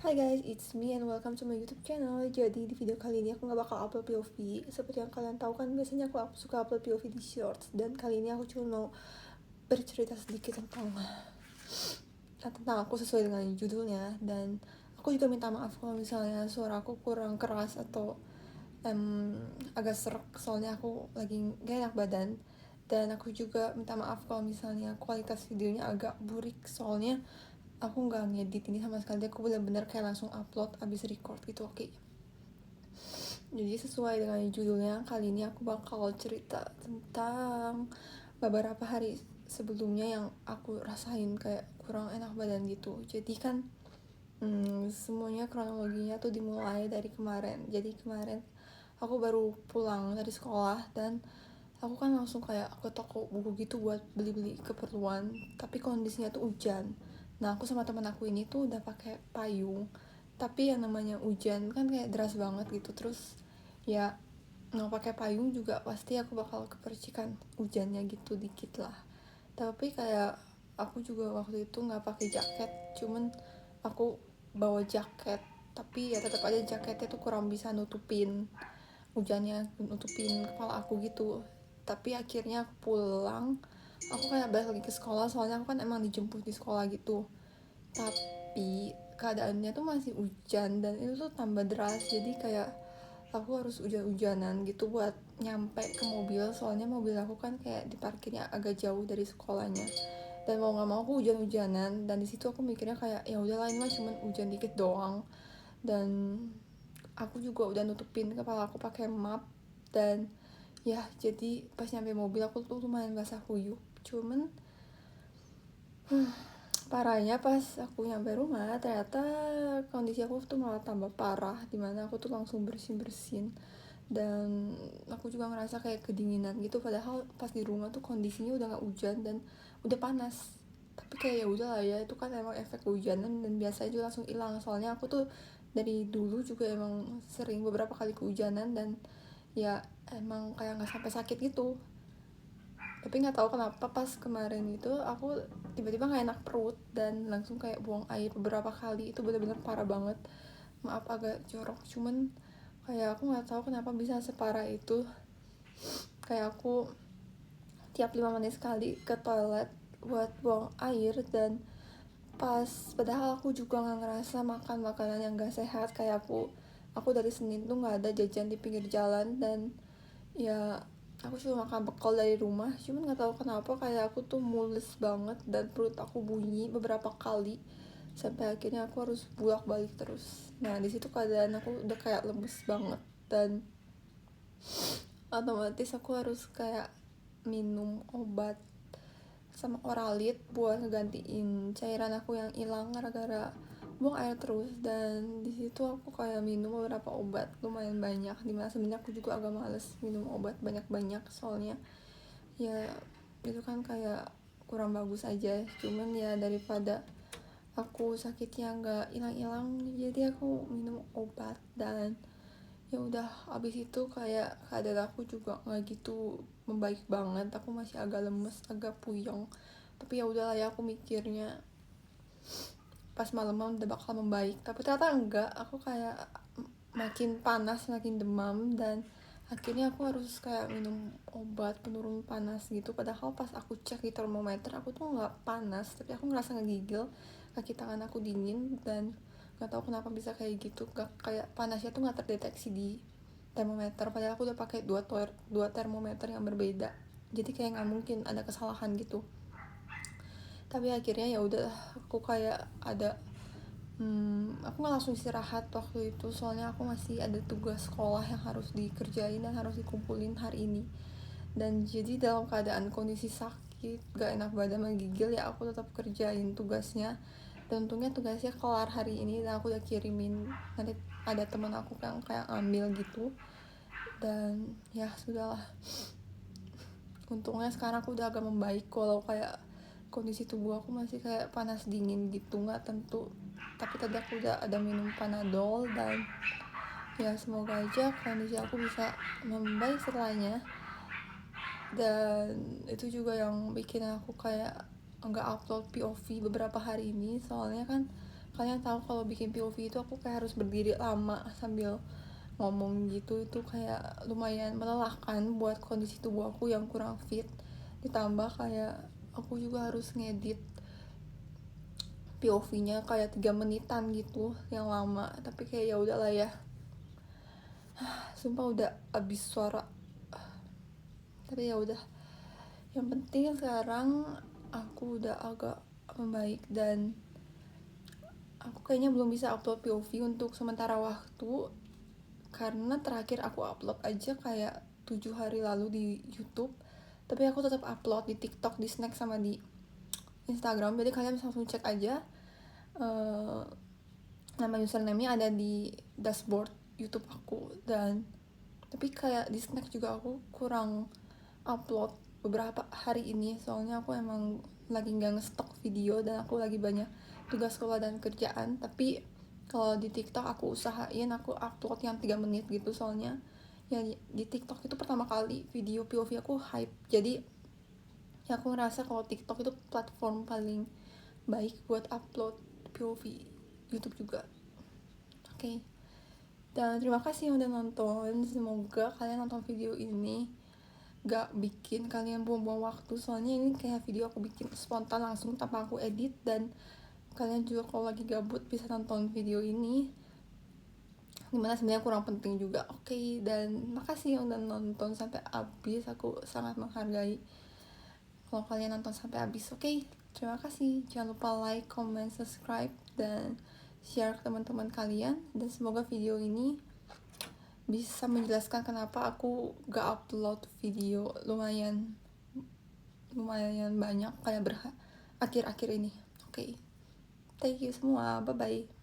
Hi guys, it's me and welcome to my YouTube channel. Jadi di video kali ini aku nggak bakal upload POV. Seperti yang kalian tahu kan, biasanya aku suka upload POV di shorts. Dan kali ini aku cuma mau bercerita sedikit tentang aku sesuai dengan judulnya. Dan aku juga minta maaf kalau misalnya suara aku kurang keras atau agak serak, soalnya aku lagi gak enak badan. Dan aku juga minta maaf kalau misalnya kualitas videonya agak burik, soalnya aku nggak ngedit ini sama sekali. Aku bener-bener kayak langsung upload abis record gitu. Oke, jadi sesuai dengan judulnya, kali ini aku bakal cerita tentang beberapa hari sebelumnya yang aku rasain kayak kurang enak badan gitu. Jadi kan semuanya kronologinya tuh dimulai dari kemarin. Jadi kemarin aku baru pulang dari sekolah dan aku kan langsung kayak ke toko buku gitu buat beli-beli keperluan, tapi kondisinya tuh hujan. Nah, aku sama teman aku ini tuh udah pakai payung, tapi yang namanya hujan kan kayak deras banget gitu. Terus ya nggak pakai payung juga pasti aku bakal kepercikan hujannya gitu dikit lah. Tapi kayak aku juga waktu itu nggak pakai jaket, cuman aku bawa jaket, tapi ya tetap aja jaketnya tuh kurang bisa nutupin hujannya, nutupin kepala aku gitu. Tapi akhirnya aku pulang, aku kayak balik lagi ke sekolah, soalnya aku kan emang dijemput di sekolah gitu. Tapi keadaannya tuh masih hujan dan itu tuh tambah deras, jadi kayak aku harus hujan-hujanan gitu buat nyampe ke mobil, soalnya mobil aku kan kayak diparkirnya agak jauh dari sekolahnya. Dan mau nggak mau aku hujan-hujanan, dan di situ aku mikirnya kayak ya udahlah, ini mah cuman hujan dikit doang. Dan aku juga udah nutupin kepala aku pakai map. Dan ya jadi pas nyampe mobil aku tuh lumayan basah kuyup. Cuman parahnya pas aku nyampe rumah, ternyata kondisi aku tuh malah tambah parah, dimana aku tuh langsung bersin dan aku juga ngerasa kayak kedinginan gitu, padahal pas di rumah tuh kondisinya udah nggak hujan dan udah panas. Tapi kayak ya udah lah ya, itu kan emang efek kehujanan dan biasanya juga langsung hilang, soalnya aku tuh dari dulu juga emang sering beberapa kali kehujanan dan ya emang kayak nggak sampai sakit gitu. Tapi nggak tahu kenapa pas kemarin itu aku tiba-tiba nggak enak perut dan langsung kayak buang air beberapa kali. Itu bener-bener parah banget. Maaf agak jorok, cuman kayak aku nggak tahu kenapa bisa separah itu. Kayak aku tiap 5 menit sekali ke toilet buat buang air. Dan padahal aku juga nggak ngerasa makan makanan yang gak sehat. Kayak aku dari Senin tuh nggak ada jajan di pinggir jalan, dan ya aku cuma makan bekal dari rumah. Cuman nggak tahu kenapa kayak aku tuh mules banget dan perut aku bunyi beberapa kali sampai akhirnya aku harus bolak balik terus. Nah, di situ keadaan aku udah kayak lemes banget dan otomatis aku harus kayak minum obat sama Oralit buat ngegantiin cairan aku yang hilang gara-gara buang air terus. Dan di situ aku kayak minum beberapa obat lumayan banyak, dimana sebenarnya aku juga agak males minum obat banyak-banyak, soalnya ya itu kan kayak kurang bagus aja. Cuman ya daripada aku sakitnya nggak hilang-hilang, jadi aku minum obat. Dan ya udah, abis itu kayak keadaan aku juga nggak gitu membaik banget, aku masih agak lemes, agak puyeng. Tapi ya udahlah ya, aku mikirnya pas malam-malam udah bakal membaik, tapi ternyata enggak. Aku kayak makin panas, makin demam, dan akhirnya aku harus kayak minum obat penurun panas gitu. Padahal pas aku cek di termometer aku tuh nggak panas, tapi aku ngerasa ngegigil, kaki tangan aku dingin, dan nggak tahu kenapa bisa kayak gitu. Gak kayak panasnya tuh nggak terdeteksi di termometer, padahal aku udah pakai dua termometer yang berbeda, jadi kayak nggak mungkin ada kesalahan gitu. Tapi akhirnya ya udah, aku kayak ada aku nggak langsung istirahat waktu itu, soalnya aku masih ada tugas sekolah yang harus dikerjain dan harus dikumpulin hari ini. Dan jadi dalam keadaan kondisi sakit, gak enak badan, menggigil, ya aku tetap kerjain tugasnya. Dan untungnya tugasnya kelar hari ini dan aku udah kirimin. Nanti ada teman aku yang kayak ambil gitu. Dan ya sudahlah, untungnya sekarang aku udah agak membaik, walau kayak kondisi tubuh aku masih kayak panas dingin gitu, nggak tentu. Tapi tadi aku udah ada minum panadol, dan ya semoga aja kondisi aku bisa membaik setelahnya. Dan itu juga yang bikin aku kayak nggak upload POV beberapa hari ini, soalnya kan kalian tahu kalau bikin POV itu aku kayak harus berdiri lama sambil ngomong gitu, itu kayak lumayan melelahkan buat kondisi tubuh aku yang kurang fit. Ditambah kayak aku juga harus ngedit POV-nya kayak 3 menitan gitu yang lama, tapi kayak ya udahlah ya, sumpah udah abis suara. Tapi ya udah, yang penting sekarang aku udah agak membaik dan aku kayaknya belum bisa upload POV untuk sementara waktu, karena terakhir aku upload aja kayak 7 hari lalu di YouTube. Tapi aku tetap upload di TikTok, di Snack, sama di Instagram, jadi kalian bisa langsung cek aja. Nama username-nya ada di dashboard YouTube aku. Dan tapi kayak di Snack juga aku kurang upload beberapa hari ini, soalnya aku emang lagi nggak ngestok video dan aku lagi banyak tugas sekolah dan kerjaan. Tapi kalau di TikTok aku usahain aku upload yang 3 menit gitu, soalnya ya di TikTok itu pertama kali video POV aku hype, jadi ya aku ngerasa kalau TikTok itu platform paling baik buat upload POV. YouTube juga. Oke. Dan terima kasih yang udah nonton. Semoga kalian nonton video ini gak bikin kalian buang-buang waktu, soalnya ini kayak video aku bikin spontan langsung tanpa aku edit, dan kalian juga kalau lagi gabut bisa nonton video ini, dimana sebenarnya kurang penting juga. Oke, dan makasih yang udah nonton sampai habis, aku sangat menghargai kalau kalian nonton sampai habis. Oke, terima kasih. Jangan lupa like, comment, subscribe, dan share ke teman-teman kalian. Dan semoga video ini bisa menjelaskan kenapa aku gak upload video lumayan banyak kayak akhir-akhir ini. Oke, thank you semua, bye bye.